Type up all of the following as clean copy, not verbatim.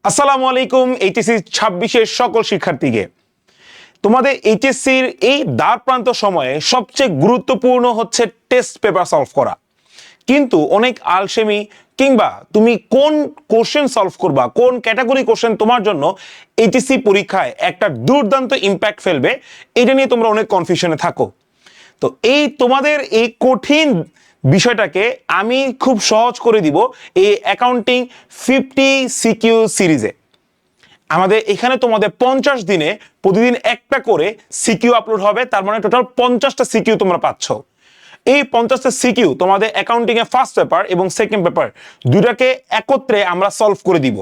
আসসালামু আলাইকুম এইচএসসি 26-এর সকল শিক্ষার্থীকে। তোমাদের এইচএসসির এই দ্বার প্রান্ত সময়ে সবচেয়ে গুরুত্বপূর্ণ হচ্ছে টেস্ট পেপার সলভ করা। কিন্তু অনেক আলসেমি কিংবা তুমি কোন কোশ্চেন সলভ করবা, কোন ক্যাটাগরি কোশ্চেন তোমার জন্য এইচএসসি পরীক্ষায় একটা দুর্দান্ত ইম্প্যাক্ট ফেলবে, এটা নিয়ে তোমরা অনেক কনফিউশনে থাকো। তো এই তোমাদের এই কঠিন বিষয়টাকে আমি খুব সহজ করে দিব এই অ্যাকাউন্টিং 50 সিকিউ সিরিজে। আমাদের এখানে তোমাদের 50 দিনে প্রতিদিন একটা করে সিকিউ আপলোড হবে, তার মানে টোটাল 50টা সিকিউ তোমরা পাচ্ছ। এই 50টা সিকিউ তোমাদের অ্যাকাউন্টিং এর ফার্স্ট পেপার এবং সেকেন্ড পেপার দুটাকে একত্রে আমরা সলভ করে দিব।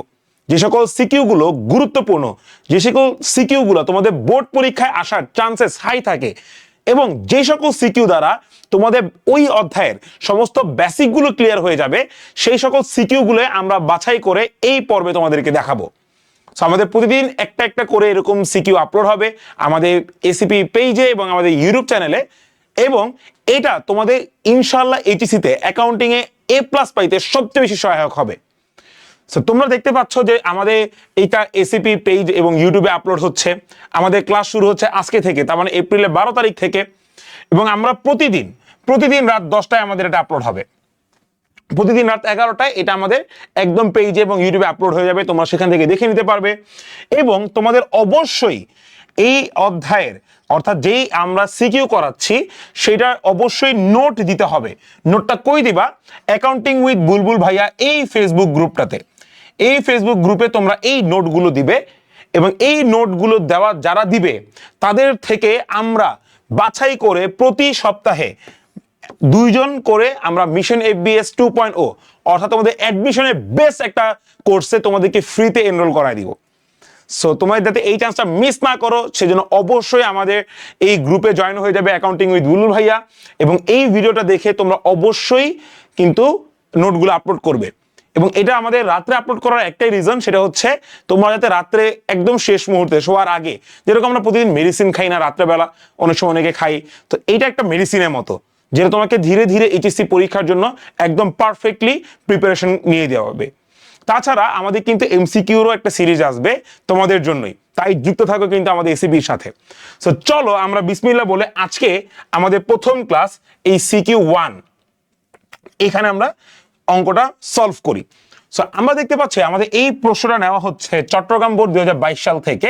যে সকল সিকিউগুলো গুরুত্বপূর্ণ, যে সকল সিকিউগুলো তোমাদের বোর্ড পরীক্ষায় আসার চান্সেস হাই থাকে, এবং যে সকল সিকিউ দ্বারা তোমাদের ওই অধ্যায়ের সমস্ত বেসিকগুলো ক্লিয়ার হয়ে যাবে, সেই সকল সিকিউগুলো আমরা বাছাই করে এই পর্বে তোমাদেরকে দেখাবো। সো আমাদের প্রতিদিন একটা একটা করে এরকম সিকিউ আপলোড হবে আমাদের এসিপি পেজে এবং আমাদের ইউটিউব চ্যানেলে, এবং এটা তোমাদের ইনশাআল্লাহ এইচএসসিতে অ্যাকাউন্টিংয়ে A+ পাইতে সবচেয়ে বেশি সহায়ক হবে। সো তোমরা দেখতে পাচ্ছ যে আমাদের এইটা এসিপি পেজ এবং ইউটিউবে আপলোড হচ্ছে। আমাদের ক্লাস শুরু হচ্ছে আজকে থেকে, তার মানে এপ্রিলের 12 তারিখ থেকে, এবং আমরা প্রতিদিন রাত 10টায় আমাদের এটা আপলোড হবে। প্রতিদিন রাত 11টায় এটা আমাদের একদম পেজে এবং ইউটিউবে আপলোড হয়ে যাবে, তোমরা সেখান থেকে দেখে নিতে পারবে। এবং তোমাদের অবশ্যই এই অধ্যায়ের অর্থাৎ যেই আমরা সিকিউ করাচ্ছি সেটা অবশ্যই নোট দিতে হবে। নোটটা কই দিবা? অ্যাকাউন্টিং উইথ বুলবুল ভাইয়া এই ফেসবুক গ্রুপটাতে। এই ফেসবুক গ্রুপে তোমরা এই নোটগুলো দিবে, এবং এই নোটগুলো দেওয়া যারা দিবে তাদের থেকে আমরা বাছাই করে প্রতি সপ্তাহে 2 জন করে আমরা মিশন FBS 2.0 অর্থাৎ তোমাদের অ্যাডমিশনের বেস্ট একটা কোর্সে তোমাদেরকে ফ্রিতে এনরোল করায় দিব। সো তোমাদের যাতে এই চান্সটা মিস না করো সেজন্য অবশ্যই আমাদের এই গ্রুপে জয়েন হয়ে যাবে অ্যাকাউন্টিং উইথ বুলবুল ভাইয়া, এবং এই ভিডিওটা দেখে তোমরা অবশ্যই কিন্তু নোটগুলো আপলোড করবে। এবং এটা আমাদের রাত্রে আপলোড করার একটাই রিজন, সেটা হচ্ছে তোমরা যাতে রাত্রে একদম শেষ মুহূর্তে শোয়ার আগে, যেরকম আমরা প্রতিদিন মেডিসিন খাই না রাত্রেবেলা, অনেক সময় অনেকে খাই, তো এইটা একটা মেডিসিনের মতো, যেটা তোমাকে ধীরে ধীরে এইচএসসি পরীক্ষার জন্য একদম পারফেক্টলি প্রিপারেশন নিয়ে দেওয়া হবে। তাছাড়া আমাদের কিন্তু এমসিকিউরও একটা সিরিজ আসবে তোমাদের জন্যই, তাই যুক্ত থাকো কিন্তু আমাদের এসিবির সাথে। সো চলো আমরা বিসমিল্লাহ বলে আজকে আমাদের প্রথম ক্লাস এই সিকিউ 1 এখানে আমরা অঙ্কটা সলভ করি। সো আমরা দেখতে পাচ্ছি আমাদের এই প্রশ্নটা নেওয়া হচ্ছে চট্টগ্রাম বোর্ড 2022 সাল থেকে,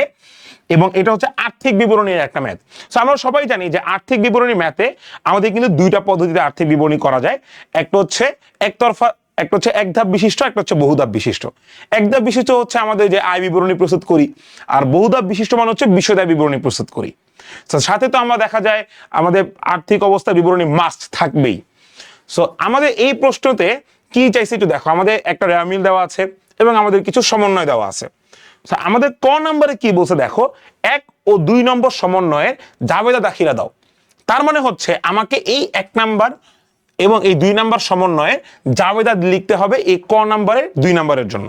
এবং এটা হচ্ছে আর্থিক বিবরণীর একটা ম্যাথ। সো আমরা সবাই জানি যে আর্থিক বিবরণী ম্যাথে আমাদের কিন্তু দুইটা পদ্ধতিতে আর্থিক বিবরণী করা যায়। একটা হচ্ছে একতরফা, একটা হচ্ছে এক ধাপ বিশিষ্ট, একটা হচ্ছে বহুধাপ বিশিষ্ট। এক ধাপ বিশিষ্ট হচ্ছে আমাদের যে আয় বিবরণী প্রস্তুত করি, আর বহুধাপ বিশিষ্ট মানে হচ্ছে বিষয়দায় বিবরণী প্রস্তুত করি। সাথে তো আমরা দেখা যায় আমাদের আর্থিক অবস্থা বিবরণী মাস্ট থাকবেই। সো আমাদের এই প্রশ্নতে কি চাইছে একটু দেখো, আমাদের একটা রেয়ামিল দেওয়া আছে এবং আমাদের কিছু সমন্বয় দেওয়া আছে। আমাদের ক নম্বরে কি বলছে দেখো, 1 ও 2 নম্বর সমন্বয়ের জাবেদা দাখিলা দাও। তার মানে হচ্ছে আমাকে এই 1 নাম্বার এবং এই 2 নাম্বার সমন্বয়ে জাবেদা লিখতে হবে এই ক নাম্বারের 2 নাম্বারের জন্য।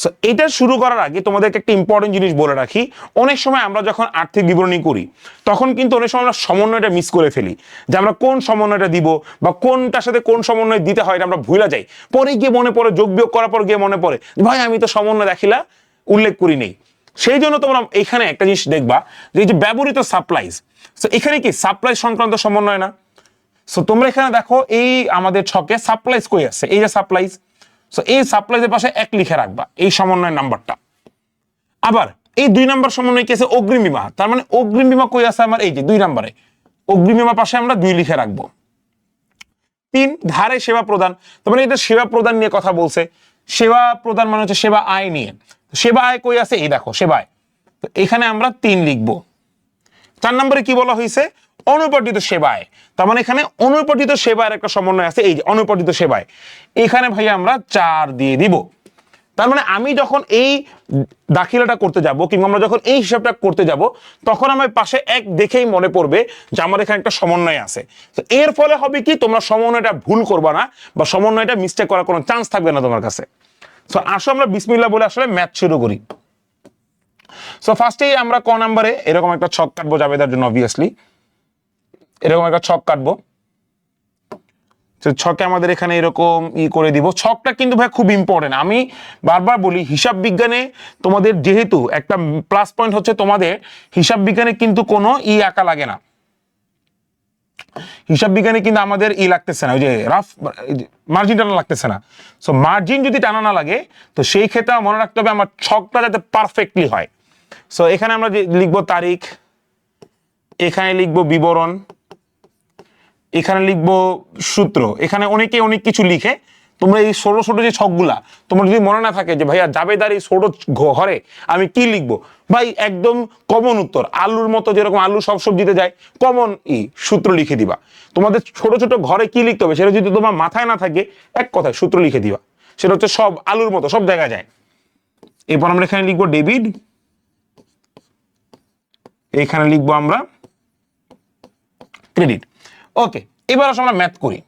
সো এটা শুরু করার আগে তোমাদেরকে একটা ইম্পর্টেন্ট জিনিস বলে রাখি, অনেক সময় আমরা যখন আর্থিক বিবরণী করি তখন কিন্তু অনেক সময় আমরা সমন্বয়টা মিস করে ফেলি, যে আমরা কোন সমন্বয়টা দিব বা কোনটার সাথে কোন সমন্বয় দিতে হয় এটা আমরা ভুলে যাই। পরে গিয়ে মনে পড়ে, যোগ বিয়োগ করার পর গিয়ে মনে পড়ে ভাই আমি তো সমন্বয় দাখিলা উল্লেখ করি নেই। সেই জন্য তোমরা এখানে একটা জিনিস দেখবা যে এই যে ব্যবহৃত সাপ্লাইজ, সো এখানে কি সাপ্লাই সংক্রান্ত সমন্বয় না? সো তোমরা এখানে দেখো এই আমাদের ছকে সাপ্লাইজ কই আছে, এই যে সাপ্লাইজ, সো এই সাপ্লাইজের পাশে 1 লিখে রাখবা এই সমন্বয় নাম্বারটা। আবার এই 2 নাম্বার সমন্বয় কি আছে? অগ্রিম বীমা, তার মানে অগ্রিম বীমা কই আছে আমার? এই যে 2 নাম্বারে অগ্রিম বীমা পাশে আমরা 2 লিখে রাখবো। 3 ধারে সেবা প্রদান, তার মানে এটা সেবা প্রদান নিয়ে কথা বলছে। সেবা প্রদান মানে হচ্ছে সেবা আয় নিয়ে। সেবা আয় কই আছে? এই দেখো সেবা আয়, তো এখানে আমরা 3 লিখবো। 4 নম্বরে কি বলা হয়েছে? অনুপার্জিত সেবায়, তার মানে এখানে অনুপার্জিত সেবার একটা সমন্বয় আছে, এই যে অনুপার্জিত সেবায়, এখানে ভাই আমরা 4 দিয়ে দিব। তার মানে আমি যখন এই দাখিলাটা করতে যাব কিংবা আমরা যখন এই হিসাবটা করতে যাব তখন আমার পাশে 1 দেখেই মনে পড়বে যে আমার এখানে একটা সমন্বয় আছে। তো এর ফলে হবে কি, তোমরা সমন্বয়টা ভুল করবা না বা সমন্বয়টা মিস্টেক করার কোনো চান্স থাকবে না তোমার কাছে। সো আসো আমরা বিসমিল্লাহ বলে আসলে ম্যাথ শুরু করি। সো ফার্স্টেই আমরা ক নাম্বারে এরকম একটা ছক কাটবো জাবেদার জন্য, অবভিয়াসলি এরকম একটা ছক কাটবো। ছকে আমাদের এখানে এরকম করে দিব। ছকটা কিন্তু ভাই খুব ইম্পর্টেন্ট। আমি বারবার বলি হিসাব বিজ্ঞানে তোমাদের যেহেতু একটা প্লাস পয়েন্ট হচ্ছে তোমাদের হিসাব বিজ্ঞানে কিন্তু কোনো আঁকা লাগে না। হিসাব বিজ্ঞানে কিন্তু আমাদের লাগতেছে না, ওই যে রাফ মার্জিন টানা লাগতেছে না। সো মার্জিন যদি টানা না লাগে তো সেই ক্ষেত্রে মনে রাখতে হবে আমার ছকটা যাতে পারফেক্টলি হয়। সো এখানে আমরা যে লিখবো তারিখ, এখানে লিখবো বিবরণ, এখানে লিখবো সূত্র। এখানে অনেকে অনেক কিছু লিখে, তোমরা এই ছোট ছোট যে ছকগুলা তোমার যদি মনে না থাকে যে ভাইয়া জাবেদার এই ছোট ঘরে আমি কি লিখবো, ভাই একদম কমন উত্তর, আলুর মতো যেরকম আলু সব সবজিতে যায়, কমন সূত্র লিখে দিবা। তোমাদের ছোট ছোট ঘরে কি লিখতে হবে সেটা যদি তোমার মাথায় না থাকে, এক কথায় সূত্র লিখে দিবা, সেটা হচ্ছে সব আলুর মতো সব জায়গায় যায়। এরপর আমরা এখানে লিখবো ডেবিট, এখানে লিখবো আমরা ক্রেডিট। ওকে, এবার আসলে আমরা ম্যাথ করি।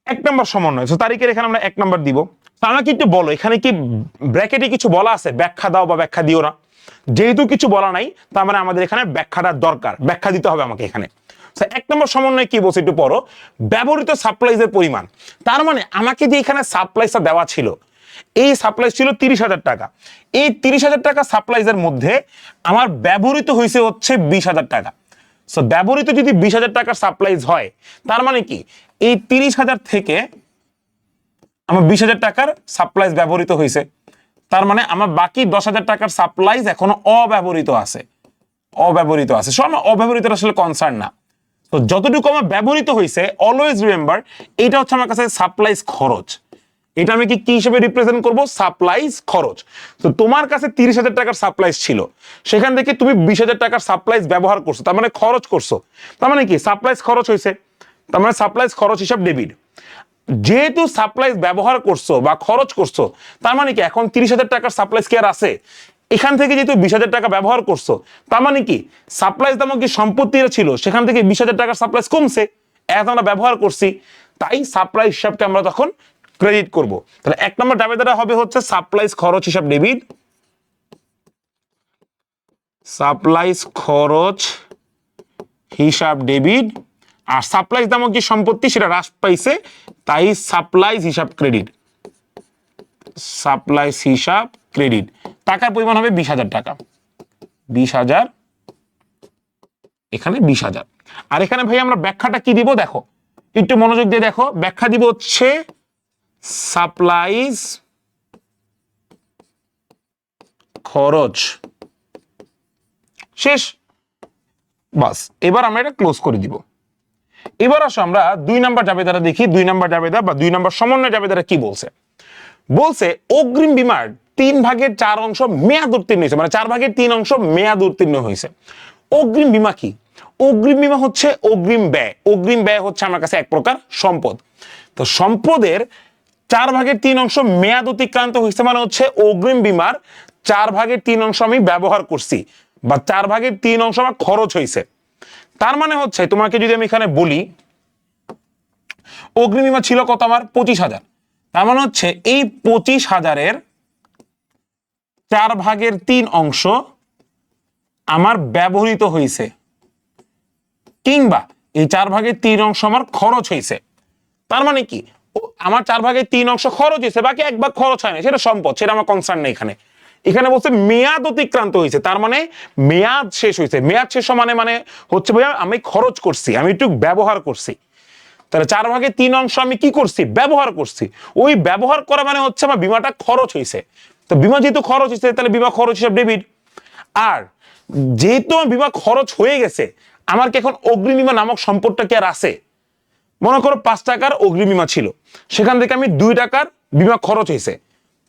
1 নম্বর সমন্বয়, তারিখের এখানে আমরা 1 নম্বর দিব। আমাকে একটু বলো এখানে কি ব্র্যাকেটে কিছু বলা আছে, ব্যাখ্যা দাও বা ব্যাখ্যা দিও না। যেহেতু কিছু বলা নাই তার মানে আমাদের এখানে ব্যাখ্যাটা দরকার, ব্যাখ্যা দিতে হবে আমাকে এখানে। 1 নম্বর সমন্বয় কি বলছে একটু পড়ো, ব্যবহৃত সাপ্লাইজের পরিমাণ। তার মানে আমাকে যে এখানে সাপ্লাইসটা দেওয়া ছিল, এই সাপ্লাইজ ছিল 30,000 টাকা। এই 30,000 টাকা সাপ্লাইজের মধ্যে আমার ব্যবহৃত হয়েছে হচ্ছে 20,000 টাকা। সো ব্যবহৃত যদি 20,000 টাকার সাপ্লাইজ হয় তার মানে কি এই 30,000 থেকে আমার 20,000 টাকার সাপ্লাইজ ব্যবহৃত হয়েছে, তার মানে আমার বাকি 10,000 টাকার সাপ্লাইজ এখনো অব্যবহৃত আছে, অব্যবহৃত আছে। সো আমার অব্যবহৃত আসলে কনসার্ন না। তো যতটুকু আমার ব্যবহৃত হয়েছে অলওয়েজ রিমেম্বার এটা হচ্ছে আমার কাছে সাপ্লাইজ খরচ। এটা আমি কি হিসেবে রিপ্রেজেন্ট করব, সাপ্লাইজ খরচ। তো তোমার কাছে 30,000 টাকার সাপ্লাইজ ছিল, সেখান থেকে তুমি 20,000 টাকার সাপ্লাইজ ব্যবহার করছো, তার মানে খরচ করছো। তার মানে কি সাপ্লাইজ খরচ হয়েছে, তার মানে সাপ্লাইজ খরচ হিসাব ডেবিট। যেহেতু সাপ্লাইজ ব্যবহার করছো বা খরচ করছো, তার মানে কি এখন 30,000 টাকার সাপ্লাইজ কি আর আছে? এখান থেকে যেহেতু 20,000 টাকা ব্যবহার করছো, তার মানে কি সাপ্লাইজ দাম কি সম্পত্তির ছিল, সেখান থেকে 20,000 টাকার সাপ্লাইজ কমছে, এত আমরা ব্যবহার করছি, তাই সাপ্লাইজ হিসাবকে আমরা তখন ক্রেডিট করব। তাহলে 1 নম্বর দাবিদারটা হবে হচ্ছে সাপ্লাইজ খরচ হিসাব ডেবিট, সাপ্লাইজ খরচ হিসাব ডেবিট। আর সাপ্লাইজ নামক যে সম্পত্তি সেটা হ্রাস পাইছে, তাই সাপ্লাইজ হিসাব ক্রেডিট, সাপ্লাইজ হিসাব ক্রেডিট। টাকার পরিমাণ হবে 20,000 টাকা, 20,000, এখানে 20,000। আর এখানে ভাই আমরা ব্যাখ্যাটা কি দিব দেখো, একটু মনোযোগ দিয়ে দেখো। ব্যাখ্যা দিব হচ্ছে সাপ্লাইজ খরচ, শেষ, বাস। এবার আমরা এটা ক্লোজ করে দিব। এবার আসো আমরা 2 নম্বর জাবেদারা দেখি। 2 নম্বর জাবেদা বা 2 নম্বর সমন্বয় জাবেদারা কি বলছে। বলছে অগ্রিম বীমার 3/4 অংশ মেয়াদ উত্তীর্ণ হয়েছে, মানে 4/3 অংশ মেয়াদ উত্তীর্ণ হয়েছে। অগ্রিম বীমা কি? অগ্রিম বীমা হচ্ছে অগ্রিম ব্যয়। অগ্রিম ব্যয় হচ্ছে আমার কাছে এক প্রকার সম্পদ। তো সম্পদের 4/3 অংশ মেয়াদ অতিক্রান্ত হয়েছে, মানে হচ্ছে অগ্রিম বীমার 4/3 অংশ আমি ব্যবহার করছি বা 4/3 অংশ আমার খরচ হয়েছে। তার মানে হচ্ছে তোমাকে যদি আমি এখানে বলি অগ্রিম বীমা ছিল কত আমার 25,000, তার মানে হচ্ছে এই 25,000-এর 4/3 অংশ আমার ব্যবহৃত হয়েছে, কিংবা এই 4/3 অংশ আমার খরচ হয়েছে। তার মানে কি আমার 4/3 অংশ খরচ হয়েছে, বাকি 1 ভাগ খরচ হয় না, সেটা সম্পদ, সেটা আমার কনসার্ন নেই এখানে। এখানে বলছে মেয়াদ অতিক্রান্ত হয়েছে, তার মানে মেয়াদ শেষ হয়েছে। মেয়াদ শেষ মানে হচ্ছে ভাইয়া আমি খরচ করছি, আমি একটু ব্যবহার করছি। তাহলে 4/3 অংশ আমি কি করছি, ব্যবহার করছি। ওই ব্যবহার করা মানে হচ্ছে আমার বীমাটা খরচ হয়েছে। তো বীমা যেহেতু খরচ হয়েছে তাহলে বীমা খরচ হিসাব ডেবিট। আর যেহেতু আমার বীমা খরচ হয়ে গেছে, আমার কি এখন অগ্রিম বীমা নামক সম্পদটা কি আর আছে? মনে করো 5 টাকার অগ্রিম বীমা ছিল, সেখান থেকে আমি 2 টাকার বীমা খরচ হয়েছে,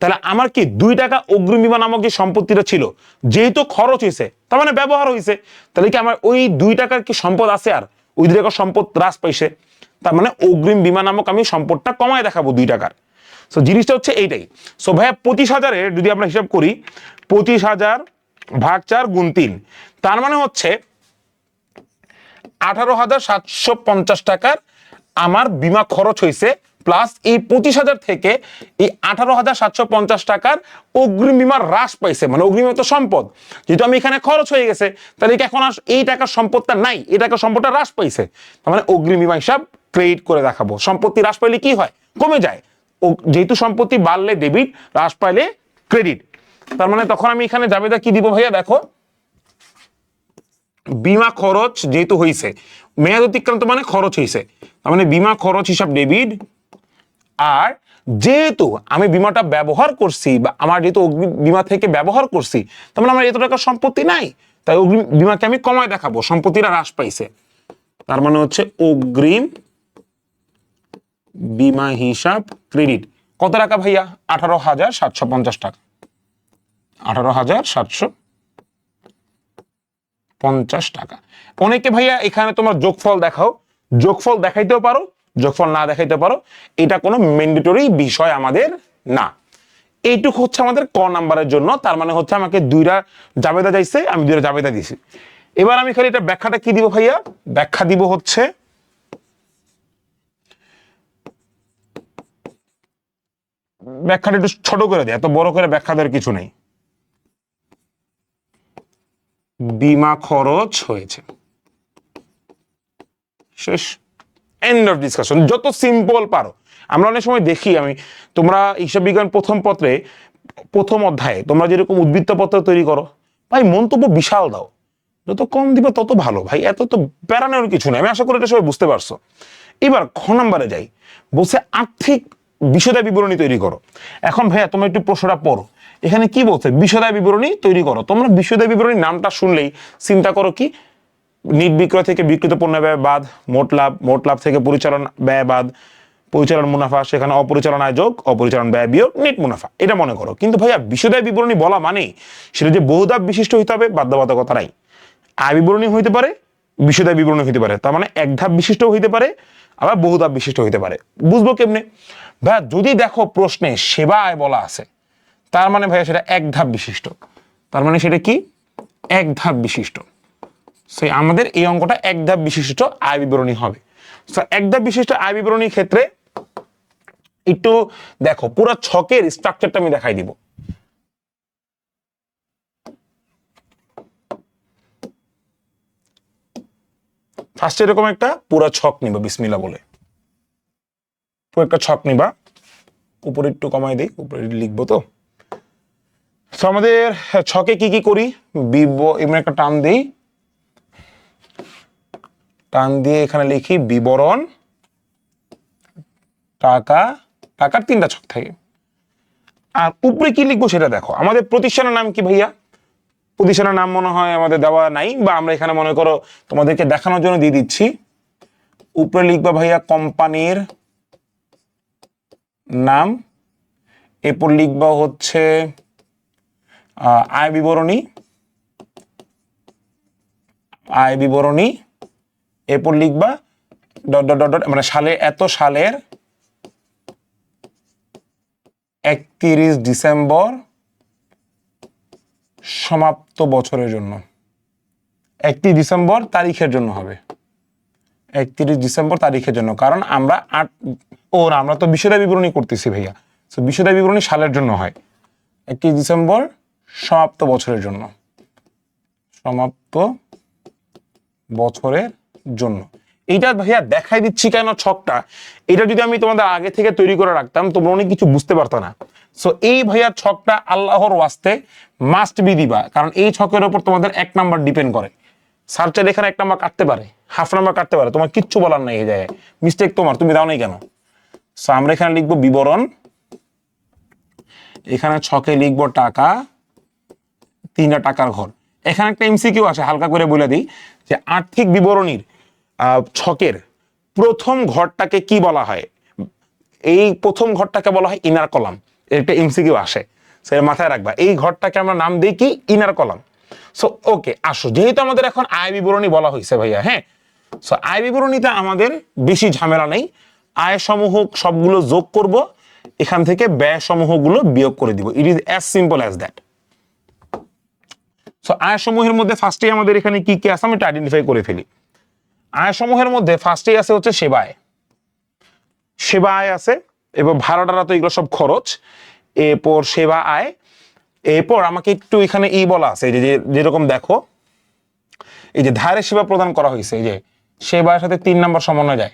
তাহলে আমার কি 2 টাকা অগ্রিম বীমা নামক যে সম্পত্তিটা ছিল, যেহেতু খরচ হয়েছে তার মানে ব্যবহার হয়েছে, তাহলে কি আমার ওই 2 টাকার কি সম্পদ আছে? আর ওই 2 টাকার সম্পদ হ্রাস পাইছে, তার মানে অগ্রিম বীমা নামক আমি সম্পদটা কমায় দেখাবো 2 টাকার। সো জিনিসটা হচ্ছে এইটাই। সো ভাইয়া 25,000-এর যদি আমরা হিসাব করি 25,000 ভাগ 4 গুণ 3, তার মানে হচ্ছে 18,750 টাকার আমার বীমা খরচ হয়েছে, প্লাস এই 25,000 থেকে এই 18,750 টাকার অগ্রিম বীমা হ্রাস পাইছে, মানে অগ্রিম তো সম্পদ, যেহেতু আমি এখানে খরচ হয়ে গেছে তাহলে কি এখন আর এই টাকার সম্পদটা নাই, এই টাকার সম্পদটা হ্রাস পাইছে, তার মানে অগ্রিম বীমা হিসাব ক্রেডিট করে দেখাবো। সম্পত্তি হ্রাস পাইলে কি হয়? কমে যায়। ও যেহেতু সম্পত্তি বাড়লে ডেবিট, হ্রাস পাইলে ক্রেডিট। তার মানে তখন আমি এখানে জাবেদা কি দিব ভাইয়া? দেখো, বিমা খরচ যেহেতু হয়েছে, মেয়াদ অতিক্রান্ত মানে খরচ হয়েছে, তার মানে বিমা খরচ হিসাব ডেবিট। আর যেহেতু আমি বিমাটা ব্যবহার করছি, বা আমার যেহেতু অগ্রিম বিমা থেকে ব্যবহার করছি, তার মানে আমার এত টাকা সম্পত্তি নাই, তাই অগ্রিম বিমাকে আমি কমায় দেখাবো, সম্পত্তিটা হ্রাস পাইছে। তার মানে হচ্ছে অগ্রিম বিমা হিসাব ক্রেডিট। কত টাকা ভাইয়া? 18,750 টাকা। 18,750 টাকা। অনেকে ভাইয়া এখানে তোমার যোগফল দেখাও, যোগফল দেখাইতেও পারো, যোগফল না দেখাইতে পারো, এটা কোনো ম্যান্ডেটরি বিষয় আমাদের না। এইটুকু হচ্ছে আমাদের ক নাম্বারের জন্য। তার মানে হচ্ছে আমাকে দুইটা জাবেদা যাইছে, আমি দুইটা জাবেদা দিছি। এবার আমি খালি এটা ব্যাখ্যাটা কি দিব ভাইয়া? ব্যাখ্যা দিব হচ্ছে ব্যাখ্যাটা একটু ছোট করে দেয়, এত বড় করে ব্যাখ্যা দেওয়ার কিছু নেই। বিমা খরচ হয়েছে, শেষ, এন্ড অফ ডিসকাশন। যত সিম্পল পারো। আমরা অনেক সময় দেখি, তোমরা হিসাব বিজ্ঞান প্রথম পত্রে প্রথম অধ্যায়ে তোমরা যেরকম উদ্বৃত্ত পত্র তৈরি করো, ভাই মন্তব্য বিশাল দাও, যত কম দিবে তত ভালো ভাই, এত তো প্যারানোর কিছু নেই। আমি আশা করি এটা সবাই বুঝতে পারছো। এবার খ নাম্বারে যাই, বলছে আর্থিক বিশদায় বিবরণী তৈরি করো। এখন ভাইয়া তোমরা একটু প্রশ্নটা পড়ো, এখানে কি বলছে? বিশদায় বিবরণী তৈরি করো। তোমরা বিশদায় বিবরণী নামটা শুনলেই চিন্তা করো কি, নিট বিক্রয় থেকে বিক্রিত পণ্য ব্যয় বাদ মোট লাভ, মোট লাভ থেকে পরিচালন ব্যয় বাদ পরিচালন মুনাফা, সেখানে অপরিচালন আয় যোগ অপরিচালন ব্যয় বিয়োগ নেট মুনাফা, এটা মনে করো। কিন্তু ভাইয়া বিশদায় বিবরণী বলা মানে সেটা যে বহুধাপ বিশিষ্ট হইতে হবে বাধ্যবাধকতা নাই। আয় বিবরণী হইতে পারে, বিশদায় বিবরণী হইতে পারে, তার মানে এক ধাপ বিশিষ্ট হইতে পারে, আবার বহুধাপ বিশিষ্ট হইতে পারে। বুঝবো কেমনে ভাইয়া? যদি দেখো প্রশ্নে সেবা আয় বলা আছে, তার মানে ভাইয়া সেটা এক ধাপ বিশিষ্ট, তার মানে সেটা কি? এক ধাপ বিশিষ্ট। সেই আমাদের এই অঙ্কটা এক ধাপ বিশিষ্ট আয় বিবরণী হবে। এক ধাপ বিশিষ্ট আয় বিবরণীর ক্ষেত্রে একটু দেখো, পুরো ছকের স্ট্রাকচারটা আমি দেখাই দিব। ফার্স্ট এরকম একটা পুরো ছক নিবা, বিসমিল্লাহ বলে পুরো একটা ছক নিবা। উপরে একটু কমাই দিই, উপরে লিখবো তো। আমাদের ছকে কি কি করি? এমন একটা টান দিই, টান দিয়ে এখানে লিখি বিবরণ, টাকা, টাকার তিনটা ছক থাকে। আর উপরে কি লিখবো সেটা দেখো। আমাদের প্রতিষ্ঠানের নাম কি ভাইয়া? প্রতিষ্ঠানের নাম মনে হয় আমাদের দেওয়া নাই, বা আমরা এখানে মনে করো তোমাদেরকে দেখানোর জন্য দিয়ে দিচ্ছি। উপরে লিখবা ভাইয়া কোম্পানির নাম, এরপর লিখবা হচ্ছে আয় বিবরণী, আয় বিবরণী, এরপর লিখবা ডট ডট ডট, মানে সালে এত সালের 31 ডিসেম্বর সমাপ্ত বছরের জন্য। 31 ডিসেম্বর তারিখের জন্য হবে, 31 ডিসেম্বর তারিখের জন্য, কারণ আমরা আমরা তো বিশদায় বিবরণী করতেছি ভাইয়া, তো বিশদায় বিবরণী সালের জন্য হয়। 31 ডিসেম্বর সমাপ্ত বছরের জন্য, সমাপ্ত বছরের জন্য। এইটা ভাইয়া দেখাই দিচ্ছি কেন ছকটা, এটা যদি আমি তোমাদের আগে থেকে তৈরি করে রাখতাম তোমরা অনেক কিছু বুঝতে পারতো না। সো এই ভাইয়া ছকটা আল্লাহর ওয়াস্তে মাস্ট বি দিবা, কারণ এই ছকের উপর তোমাদের 1 নাম্বার ডিপেন্ড করে। সার্চের এখানে 1 নাম্বার কাটতে পারে, হাফ নাম্বার কাটতে পারে, তোমার কিচ্ছু বলার নাই এই জায়গায়, মিস্টেক তোমার, তুমি দাও নাই কেন। সো আমরা এখানে লিখবো বিবরণ, এখানে ছকে লিখবো টাকা, 3টা টাকার ঘর। এখানে একটা এমসিকিউ আছে, হালকা করে বলে দিই, যে আর্থিক বিবরণীর ছকের প্রথম ঘরটাকে কি বলা হয়? এই প্রথম ঘরটাকে বলা হয় ইনার কলাম। একটা এমসিকিউ আসে, সেটা মাথায় রাখবা। এই ঘরটাকে আমরা নাম দিই কি? Inner column. সো ওকে, আসো, যেহেতু আমাদের এখন আয় বিবরণী বলা হয়েছে ভাইয়া, হ্যাঁ, সো আয় বিবরণীতে আমাদের বেশি ঝামেলা নেই। আয় সমূহ সবগুলো যোগ করব, এখান থেকে ব্যয় সমূহগুলো বিয়োগ করে দিব। It is as simple as that. So আয় সমূহের মধ্যে ফার্স্টে আমাদের এখানে কি কি আছে আমি এটা আইডেন্টিফাই করে ফেলি। আয় সমূহের মধ্যে ফার্স্টেই আছে হচ্ছে সেবা আয়, সেবা আয় আছে, এবং ভাড়াটারা তো এগুলো সব খরচ। এরপর সেবা আয়, এরপর আমাকে একটু এখানে বলা আছে, যেরকম দেখো, এই যে ধারে সেবা প্রদান করা হয়েছে, এই যে সেবার সাথে 3 নাম্বার সমন্বয় যায়,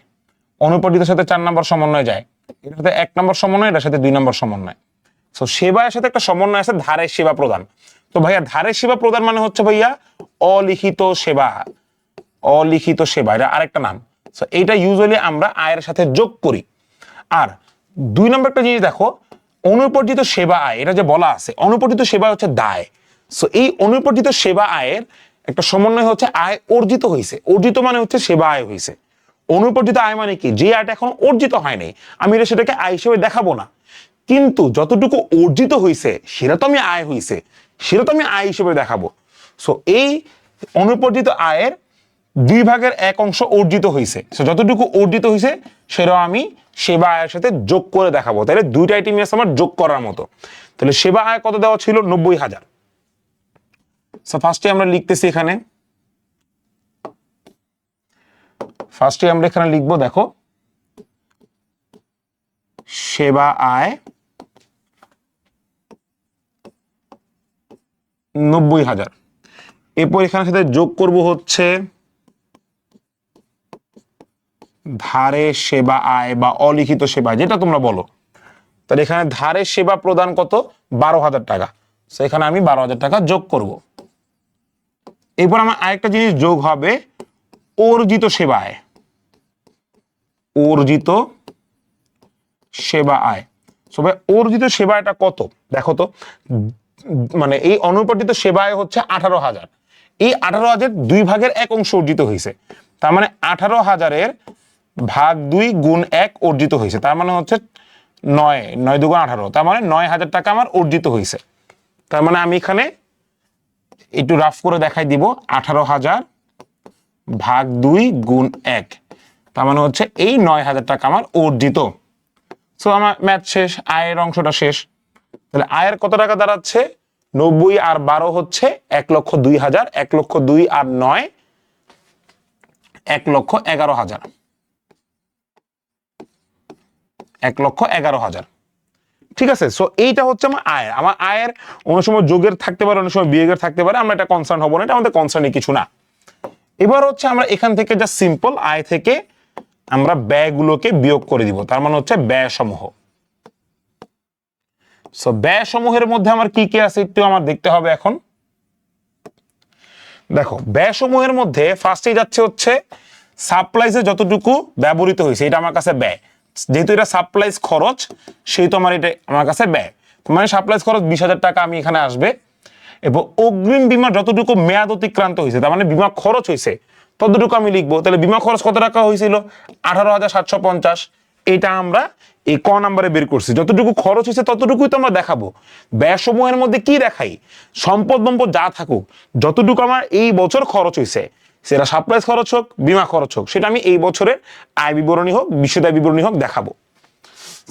অনুপার্জিতের সাথে 4 নম্বর সমন্বয় যায়, এটার সাথে 1 নম্বর সমন্বয়, এটার সাথে 2 নম্বর সমন্বয়। সো সেবায়ের সাথে একটা সমন্বয় আছে ধারের সেবা প্রদান। তো ভাইয়া ধারের সেবা প্রদান মানে হচ্ছে ভাইয়া অলিখিত সেবা, অলিখিত সেবা এটা আরেকটা নাম। সো এইটা ইউজুয়ালি আমরা আয়ের সাথে যোগ করি। আর 2 নম্বর একটা জিনিস দেখো, অনুপার্জিত সেবা আয়, এটা যে বলা আছে অনুপার্জিত সেবা হচ্ছে দায়। সো এই অনুপার্জিত সেবা আয়ের একটা সমন্বয় হচ্ছে আয় অর্জিত হয়েছে। অর্জিত মানে হচ্ছে সেবা আয় হয়েছে। অনুপার্জিত আয় মানে কি, যে আয়টা এখন অর্জিত হয় নাই, আমি এটা সেটাকে আয় হিসেবে দেখাবো না, কিন্তু যতটুকু অর্জিত হয়েছে সেটা তো আমি আয় হয়েছে, সেটা তো আমি আয় হিসেবে দেখাবো। সো এই অনুপার্জিত আয়ের 2/1 অংশ অর্জিত হয়েছে, সো যতটুকু অর্জিত হয়েছে সেটা আমি সেবা আয়ের সাথে যোগ করে দেখাবো। তাহলে দুইটা আইটেম আছে আমার যোগ করার মতো। তাহলে সেবা আয় কত দেওয়া ছিল, 90,000। সো ফার্স্টে আমরা লিখতেছি এখানে, ফার্স্টে আমরা এখানে লিখবো, দেখো সেবা আয় 90,000। এরপর এখানে সাথে যোগ করব হচ্ছে ধারে সেবা আয় বা অলিখিত সেবা, যেটা তোমরা বলো। তাহলে এখানে ধারের সেবা প্রদান কত, 12,000 টাকা। সো এখানে আমি 12,000 টাকা যোগ করব। এরপর আমার আরেকটা জিনিস যোগ হবে, অর্জিত সেবা আয়, অর্জিত সেবা আয়। সবাই অর্জিত সেবা আয়টা কত দেখো তো, মানে এই অনুপার্জিত সেবা আয় হচ্ছে 18,000। এই 18,000 2/1 অংশ অর্জিত হয়েছে, তার মানে 18,000-এর ভাগ 2 গুণ 1 অর্জিত হয়েছে, তার মানে হচ্ছে 9, 9 2 18, তার মানে 9,000 টাকা আমার অর্জিত হয়েছে। তার মানে আমি এখানে একটু রাফ করে দেখাই দিব, 18,000 ভাগ 2 গুণ 1, তার মানে হচ্ছে এই 9,000 টাকা আমার অর্জিত। সো আমার ম্যাথ শেষ, আয়ের অংশটা শেষ। তাহলে আয়ের কত টাকা দাঁড়াচ্ছে, 90 আর 12 হচ্ছে 1,02,000, 1,02 আর 9 1,11,000, 1,11,000। ঠিক আছে, সো এইটা হচ্ছে আমার আয়। আমার আয়ের অনেক সময় যোগের থাকতে পারে, অনেক সময় বিয়োগের থাকতে পারে, আমরা এটা কনসার্ন হবো না, এটা আমাদের কনসার্নে কিছু না। এবার হচ্ছে আমরা এখান থেকে যা সিম্পল আয় থেকে আমরা ব্যয়গুলোকে বিয়োগ করে দিব, তার মানে হচ্ছে ব্যয় সমূহ। সো ব্যয় সমূহের মধ্যে আমার কি কি আছে একটু আমার দেখতে হবে এখন। দেখো ব্যয় সমূহের মধ্যে ফার্স্টে যাচ্ছে হচ্ছে সাপ্লাইজে যতটুকু ব্যবহৃত হয়েছে, এটা আমার কাছে ব্যয়। যেহেতু এটা সাপ্লাইজ খরচ, সেহেতু আমার এটা আমার কাছে ব্যয়, মানে সাপ্লাইজ খরচ 20,000 টাকা আমি এখানে আসবে। এবং অগ্রিম বীমা যতটুকু মেয়াদ অতিক্রান্ত হয়েছে, তার মানে বীমা খরচ হয়েছে ততটুকু আমি লিখবো। তাহলে বীমা খরচ কত টাকা হয়েছিল, 18,750। এটা আমরা এই ক নাম্বারে বের করছি। যতটুকু খরচ হয়েছে ততটুকুই তো আমরা দেখাবো। ব্যয় সমূহের মধ্যে কি দেখাই, সম্পদ সম্পদ যা থাকুক, যতটুকু আমার এই বছর খরচ হয়েছে, সেটা সাপ্লাইজ খরচ হোক, বীমা খরচ হোক, সেটা আমি এই বছরের আয় বিবরণী হোক, বিশদ আয় বিবরণী হোক দেখাবো।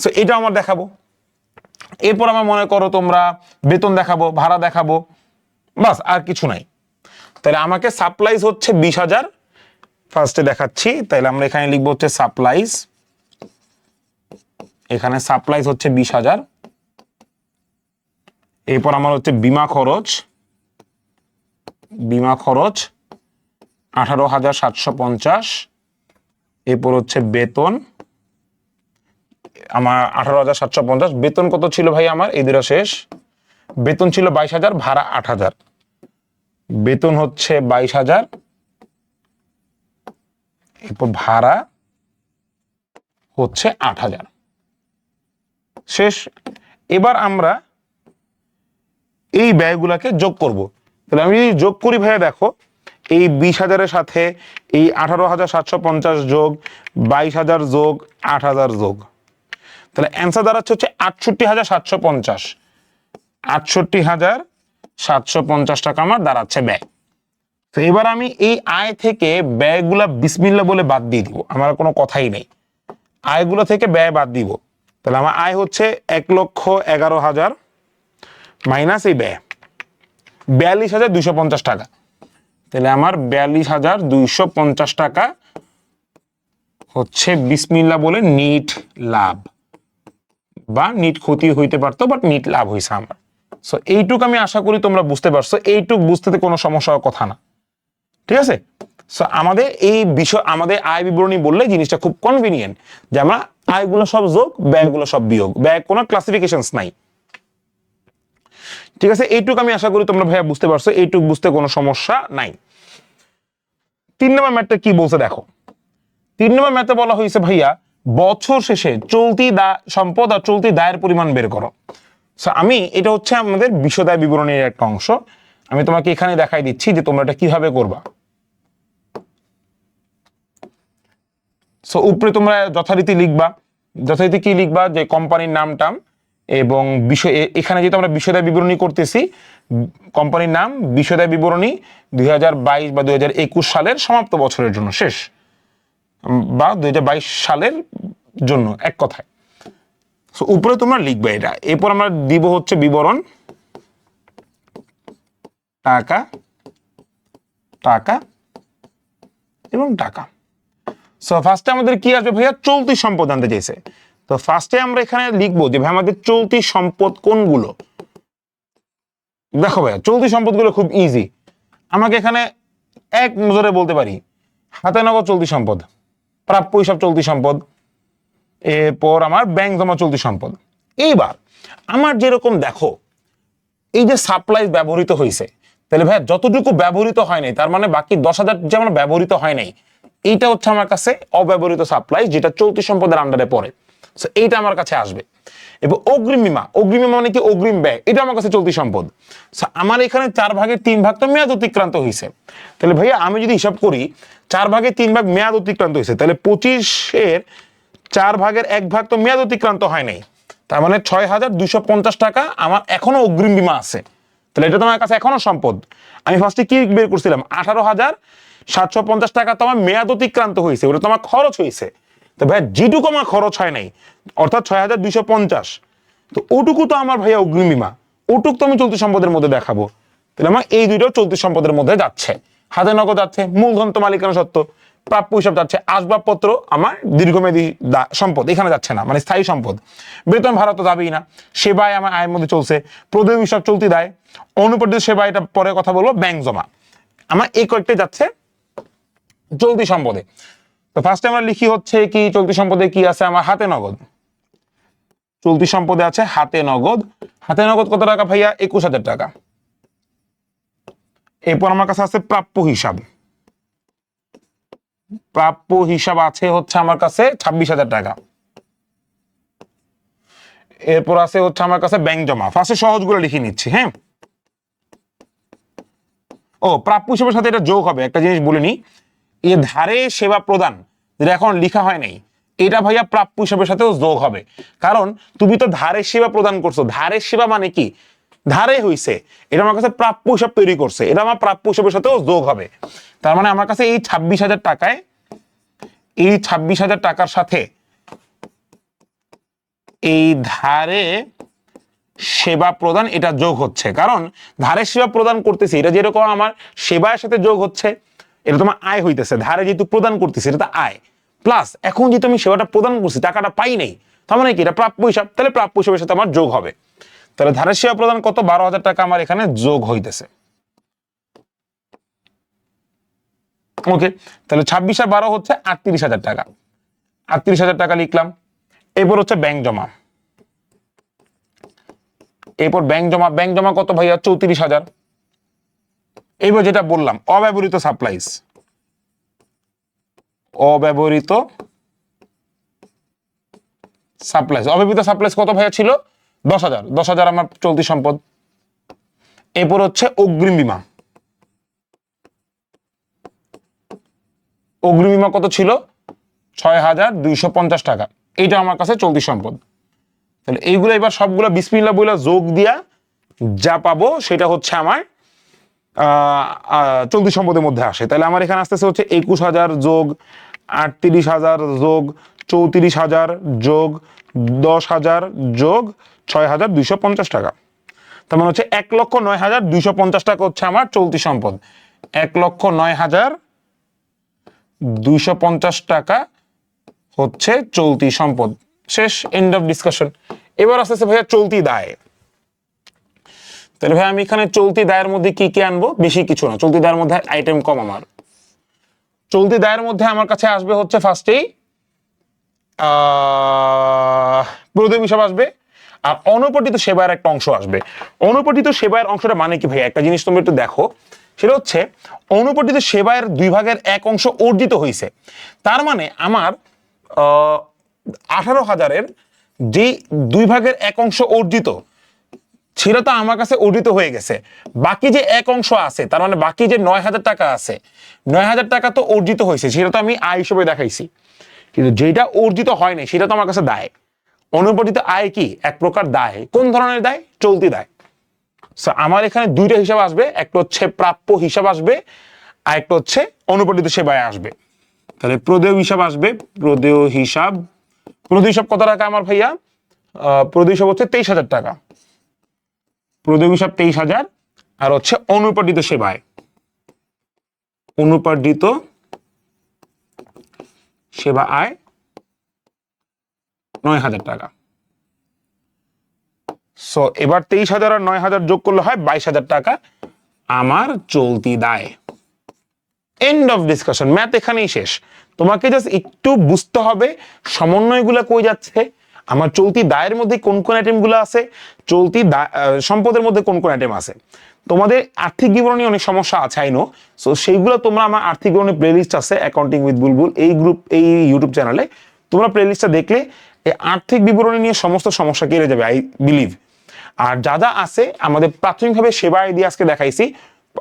সো এটা আমার দেখাবো। এরপর আমার মনে করো তোমরা বেতন দেখাবো, ভাড়া দেখাবো, বাস আর কিছু নাই। তাহলে আমাকে সাপ্লাইজ হচ্ছে 20,000 ফার্স্টে দেখাচ্ছি। তাহলে আমরা এখানে লিখবো হচ্ছে সাপ্লাইজ, এখানে সাপ্লাইজ হচ্ছে 20,000। এরপর আমার হচ্ছে বীমা খরচ, বীমা খরচ 18,750। এরপর হচ্ছে বেতন আমার 18,750। বেতন কত ছিল ভাই আমার, এই দুটো শেষ। বেতন ছিল 22,000, ভাড়া 8,000। বেতন হচ্ছে 22,000, এরপর ভাড়া হচ্ছে 8,000, শেষ। এবার আমরা এই ব্যয়গুলাকে যোগ করব। তাহলে আমি যদি যোগ করি ভাইয়া, দেখো এই 20,000-এর সাথে এই 18,750 যোগ 22,000 যোগ 8,000 যোগ, তাহলে অ্যান্সার দাঁড়াচ্ছে হচ্ছে 68,750। 68,750 টাকা আমার দাঁড়াচ্ছে ব্যয়। তো এবার আমি এই আয় থেকে ব্যয়গুলা বিসমিল্লাহ বলে বাদ দিয়ে দিব, আমার কোনো কথাই নেই। আয়গুলো থেকে ব্যয় বাদ দিব। তাহলে আমার আয় হচ্ছে 1,11,000 মাইনাস এই ব্যয় 42,250 টাকা। তাহলে আমার 42,250 টাকা হচ্ছে বিসমিল্লাহ বলে নিট লাভ, বা নিট ক্ষতি হইতে পারতো, বাট নিট লাভ হয়েছে আমার। সো এইটুক আমি আশা করি তোমরা বুঝতে পারছো। এইটুক বুঝতে কোনো সমস্যা হওয়ার কথা না, ঠিক আছে। সো আমাদের এই বিষয়, আমাদের আয় বিবরণী বললে জিনিসটা খুব কনভিনিয়েন্ট যে আমরা আয়গুলো সব যোগ, ব্যয়গুলো সব বিয়োগ, ব্যয় কোনো ক্লাসিফিকেশনস নাই। ঠিক আছে, এইটুকু আমি আশা করি তোমরা ভাইয়া বুঝতে পারছো, এইটুকু বুঝতে কোনো সমস্যা নাই। 3 নম্বর ম্যাথটা কি বলছে দেখো। 3 নম্বর ম্যাথে বলা হয়েছে ভাইয়া বছর শেষে চলতি সম্পদ আর চলতি দায়ের পরিমাণ বের করো। আমি এটা হচ্ছে আমাদের বিশদায় বিবরণীর একটা অংশ, আমি তোমাকে এখানে দেখাই দিচ্ছি যে তোমরা এটা কিভাবে করবা। সো উপরে তোমরা যথারীতি লিখবা, যথারীতি কি লিখবা যে কোম্পানির নামটা এবং বিষয়, এখানে যেহেতু আমরা বিশদায় বিবরণী করতেছি, কোম্পানির নাম বিশদায় বিবরণী 2022 বা 2021 সালের সমাপ্ত বছরের জন্য, শেষ বা 2022 সালের জন্য, এক কথায়। সো উপরে তোমরা লিখবে এটা, এরপর আমরা দিব হচ্ছে বিবরণ, টাকা, টাকা এবং টাকা। সো ফার্স্টে আমাদের কি আসবে ভাইয়া, চলতি সম্পদ জানতে চাইছে। তো ফার্স্টে আমরা এখানে লিখবো যে ভাই আমাদের চলতি সম্পদ কোনগুলো। দেখো ভাইয়া চলতি সম্পদগুলো খুব ইজি, আমাকে এখানে এক নজরে বলতে পারি হাতে নগদ চলতি সম্পদ, প্রাপ্য হিসাব চলতি সম্পদ, এরপর আমার ব্যাংক জমা চলতি সম্পদ। এইবার আমার যেরকম দেখো এই যে সাপ্লাই ব্যবহৃত হয়েছে, তাহলে ভাইয়া যতটুকু ব্যবহৃত হয় নাই তার মানে বাকি 10,000 যেমন ব্যবহৃত হয় নাই, এইটা হচ্ছে আমার কাছে অব্যবহৃত সাপ্লাই, যেটা চলতি সম্পদের আন্ডারে পড়ে। সো এইটা আমার কাছে আসবে। এবং অগ্রিম বীমা, অগ্রিম বীমা মানে কি অগ্রিম ব্যয়, এটা আমার কাছে চলতি সম্পদ। সো আমার এখানে 4 ভাগের 3 ভাগ তো মেয়াদ অতিক্রান্ত হয়েছে, তাহলে ভাইয়া আমি যদি হিসাব করি 4 ভাগের 3 ভাগ মেয়াদ অতিক্রান্ত হয়েছে, তাহলে 25-এর 4 ভাগের 1 ভাগ তো মেয়াদ অতিক্রান্ত হয় নাই, তার মানে 6,250 টাকা আমার এখনো অগ্রিম বীমা আছে, তাহলে এটা তোমার কাছে এখনো সম্পদ। আমি ফার্স্টে কি বের করছিলাম, 18,750 টাকা তো আমার মেয়াদ অতিক্রান্ত হয়েছে, ওটা তোমার খরচ হয়েছে। তো ভাই যেটুকু আমার খরচ হয় নাই, অর্থাৎ 6,250, তো ওটুকু তো আমার ভাইয়া অগ্রিম বীমা, ওটুকু তো আমি চলতি সম্পদের মধ্যে দেখাবো। তাহলে আমার এই দুইটাও চলতি সম্পদের মধ্যে যাচ্ছে। হাতে নগদ যাচ্ছে, মূলধন তো মালিকানা সত্ত্ব, প্রাপ্য হিসাব যাচ্ছে, আসবাবপত্র আমার দীর্ঘমেয়াদী সম্পদ এখানে যাচ্ছে না, মানে স্থায়ী সম্পদ। বেতন ভাড়া তো যাবেই না, সেবায় আমার আয়ের মধ্যে চলছে, প্রদেয় হিসাব চলতি দায়, অনুপার্জিত সেবা, এটা পরে কথা বলবো, ব্যাংক জমা, আমার এই কয়েকটা যাচ্ছে চলতি সম্পদে। তো ফার্স্টে আমরা লিখি হচ্ছে কি চলতি সম্পদে কি আছে, আমার হাতে নগদ। চলতি সম্পদে আছে হাতে নগদ, হাতে নগদ কত টাকা ভাইয়া, 21,000 টাকা। এরপর আমার কাছে আছে প্রাপ্য হিসাব, প্রাপ্য হিসাব আছে হচ্ছে আমার কাছে 26,000 টাকা। এরপর আছে হচ্ছে আমার কাছে ব্যাংক জমা, ফার্স্টে সহজগুলো লিখে নিচ্ছি। হ্যাঁ, ও প্রাপ্য হিসাবের সাথে এটা যোগ হবে, একটা জিনিস বলিনি, এ ধারে সেবা প্রদান যেটা এখন লেখা হয় নাই, এটা ভাইয়া প্রাপ্য হিসাবের সাথেও যোগ হবে, কারণ তুমি তো ধারে সেবা প্রদান করছো, ধারে সেবা মানে কি, ধারে হইছে, এটা আমার কাছে প্রাপ্য হিসাব তৈরি করছে, এটা আমার প্রাপ্য হিসাবের সাথেও যোগ হবে। তার মানে আমার কাছে এই 26,000 টাকায়, এই 26,000 টাকার সাথে এই ধারে সেবা প্রদান এটা যোগ হচ্ছে, কারণ ধারে সেবা প্রদান করতেছি, এটা যেরকম আমার সেবার সাথে যোগ হচ্ছে, এটা তোমার আয় হইতেছে, ধারে যেহেতু প্রদান করতেছি এটা তো আয়, প্লাস এখন যেহেতু আমি সেবাটা প্রদান করছি টাকাটা পাই নাই, তার মানে কি এটা প্রাপ্য হিসাব, তাহলে প্রাপ্য হিসাবের সাথে আমার যোগ হবে। তাহলে ধারের সেবা প্রদান কত, 12,000 টাকা আমার এখানে যোগ হইতেছে। ওকে, তাহলে 26 আর 12 হচ্ছে 38,000 টাকা, 38,000 টাকা লিখলাম। এরপর হচ্ছে ব্যাংক জমা, এরপর ব্যাংক জমা, ব্যাংক জমা কত ভাইয়া, 34,000। এইবার যেটা বললাম অব্যবহৃত সাপ্লাইস, অব্যবহৃত সাপ্লাইস, অব্যবহৃত সাপ্লাইস কত ভাইয়া ছিল, 10,000, 10,000 আমার চলতি সম্পদ। এরপর হচ্ছে অগ্রিম বীমা, অগ্রিম বীমা কত ছিল, 6,250 টাকা, এইটা আমার কাছে চলতি সম্পদ। তাহলে এইগুলো এবার সবগুলো বিসমিল্লাহ বলে যোগ দিয়া যা পাবো সেটা হচ্ছে আমার চলতি সম্পদের মধ্যে আসে। তাহলে আমার এখানে আসতেছে হচ্ছে 21,000 যোগ 38,000 যোগ 34,000 যোগ 10,000 যোগ 6,250 টাকা, তার মানে হচ্ছে 1,09,250 টাকা হচ্ছে আমার চলতি সম্পদ, 1,09,250 টাকা হচ্ছে চলতি সম্পদ। শেষ, এন্ড অফ ডিসকাশন। এবার আসতেছে ভাইয়া চলতি দায়। তাহলে ভাই আমি এখানে চলতি দায়ের মধ্যে কি কি আনবো, বেশি কিছু না, চলতি দায়ের মধ্যে আইটেম কম আমার। চলতি দায়ের মধ্যে আমার কাছে আসবে হচ্ছে ফার্স্টেই প্রদেয় হিসাব আসবে, আর অনুপঠিত সেবায়ের একটা অংশ আসবে। অনুপঠিত সেবায়ের অংশটা মানে কি ভাই, একটা জিনিস তোমরা একটু দেখো, সেটা হচ্ছে অনুপঠিত সেবায়ের 2/1 অংশ অর্জিত হয়েছে। তার মানে আমার 18,000-এর যে 2/1 অংশ অর্জিত, সেটা তো আমার কাছে অর্জিত হয়ে গেছে। বাকি যে এক অংশ আছে, তার মানে বাকি যে 9,000 টাকা আছে, 9,000 টাকা তো অর্জিত হয়েছে, সেটা তো আমি আয় হিসেবে দেখাইছি। কিন্তু যেটা অর্জিত হয় নাই সেটা তো আমার কাছে দায়। অনুপঠিত আয় কি এক প্রকার দায়। কোন ধরনের দায়? চলতি দায়। আমার এখানে দুইটা হিসাব আসবে, একটা হচ্ছে প্রাপ্য হিসাব আসবে, আর একটা হচ্ছে অনুপঠিত সেবায় আসবে। তাহলে প্রদেয় হিসাব আসবে, প্রদেয় হিসাব কত টাকা আমার ভাইয়া? প্রদেয় হিসাব হচ্ছে 23,000 টাকা। প্রদেয় হিসাব 23,000, আর হচ্ছে অনুপার্জিত সেবায়, অনুপার্জিত সেবা আয় 9,000 টাকা। সো এবার 23,000 আর 9,000 যোগ করলে হয় 22,000 টাকা আমার চলতি দায়। এন্ড অফ ডিসকাশন, ম্যাথ এখানেই শেষ। তোমাকে জাস্ট একটু বুঝতে হবে সমন্বয়গুলো কই যাচ্ছে, আমার চলতি দায়ের মধ্যে কোন কোন আইটেমগুলো আছে, চলতি সম্পদের মধ্যে কোন কোন আইটেম আছে। তোমাদের আর্থিক বিবরণী অনেক সমস্যা আছে আই নো, সো সেইগুলো তোমরা আমার আর্থিক বিবরণী প্লেলিস্ট আছে অ্যাকাউন্টিং উইথ বুলবুল এই গ্রুপ, এই ইউটিউব চ্যানেলে তোমরা প্লেলিস্টটা দেখলে এই আর্থিক বিবরণী নিয়ে সমস্ত সমস্যা কেটে যাবে আই বিলিভ। আর যা যা আছে আমাদের প্রাথমিকভাবে সেবা আইডি আজকে দেখাইছি,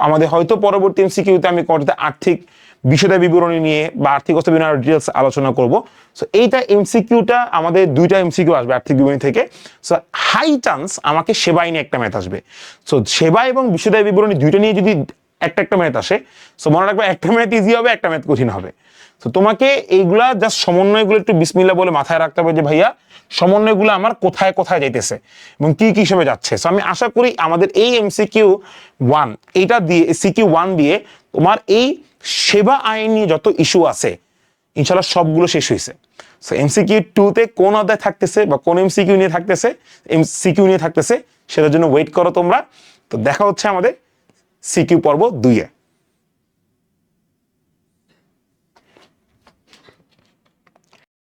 আমাদের হয়তো পরবর্তী এমসিকিউতে আমি কোনটাতে আর্থিক বিষয়টা বিবরণী নিয়ে বা আর্থিক অবস্থা বিভিন্ন ডিটেলস আলোচনা করব। সো এইটা এমসিকিউটা আমাদের দুইটা এমসিকিউ আসবে আর্থিক বিবরণী থেকে। সো হাই চান্স আমাকে সেবা নিয়ে একটা ম্যাথ আসবে। সো সেবা এবং বিষয়দায় বিবরণী দুইটা নিয়ে যদি একটা ম্যাথ আসে, সো মনে রাখবে একটা ম্যাথ ইজি হবে, একটা ম্যাথ কঠিন হবে। তো তোমাকে এইগুলা জাস্ট সমন্বয়গুলো একটু বিসমিল্লাহ বলে মাথায় রাখতে হবে যে ভাইয়া সমন্বয়গুলো আমার কোথায় কোথায় যাইতেছে এবং কি কি হিসেবে যাচ্ছে। সো আমি আশা করি আমাদের এই এমসিকিউ 1 এইটা দিয়ে, সিকিউ 1 দিয়ে তোমার এই সেবা আইন নিয়ে যত ইস্যু আছে ইনশাল্লাহ সবগুলো শেষ হয়েছে। সো এমসিকিউ 2-তে কোন অধ্যায় থাকতেছে বা কোন এমসিকিউ নিয়ে থাকতেছে সেটার জন্য ওয়েট করো তোমরা। তো দেখা হচ্ছে আমাদের সিকিউ পর্ব 2-এ।